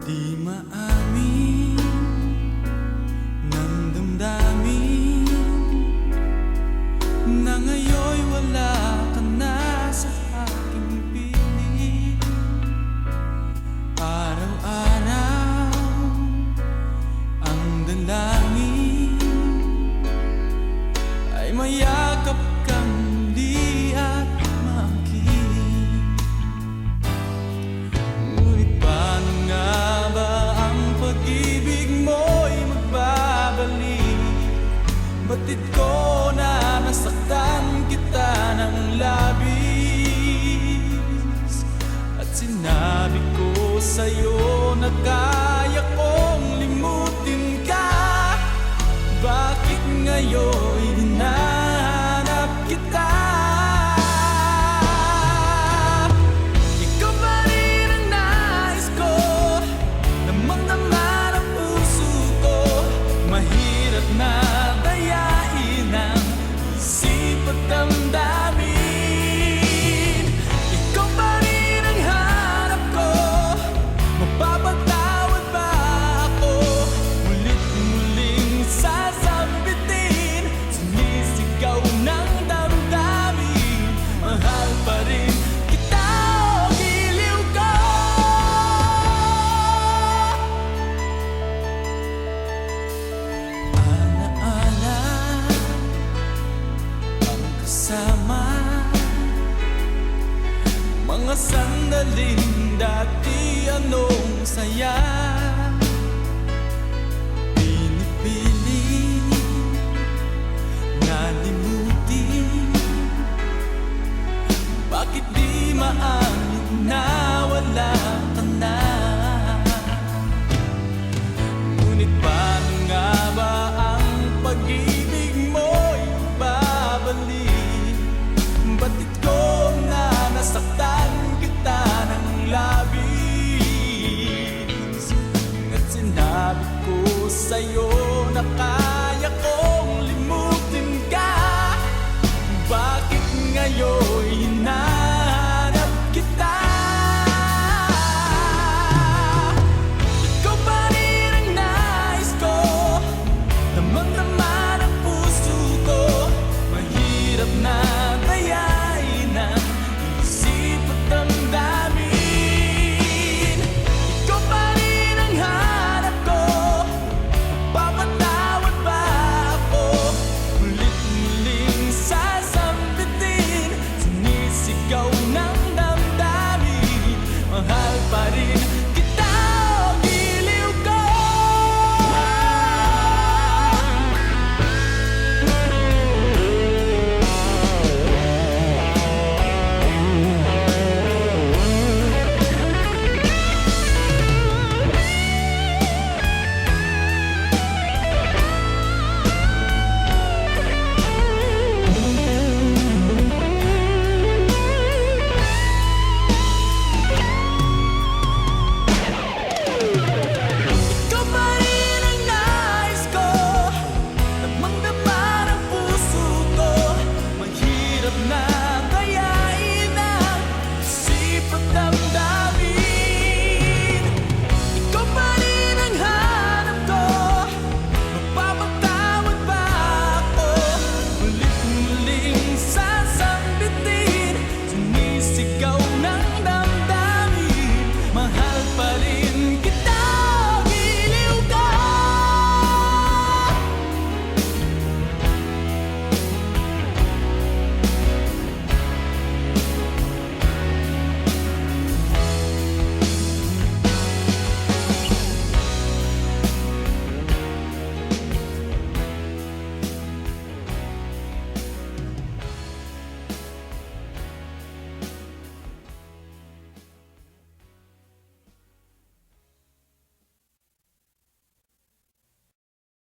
Di maamin ng damdamin na ngayon'y wala ka na sa aking piling. Araw-araw ang dalangin ay mayakap kang muli at makinig. Ngunit paano nga ba ang pag-ibig mo'y magbabalik? Batid ko na nasaktan kita ng labis, at sinabi ko sa'yo na kaya kong limutin ka. Bakit ngayon hinahanap kita? Ikaw pa rin ang nais ko, damang-dama ng puso ko. Mahirap na dayain ang isip at damdamin. Ikaw pa rin ang hanap ko, mapapatawad ba ako? Mulit-muling sasabitin, sumisigaw ng damdamin. Mahal pa rin kita, o giliw ko. Alaala ang kasama, mga sandaling dati anong saya.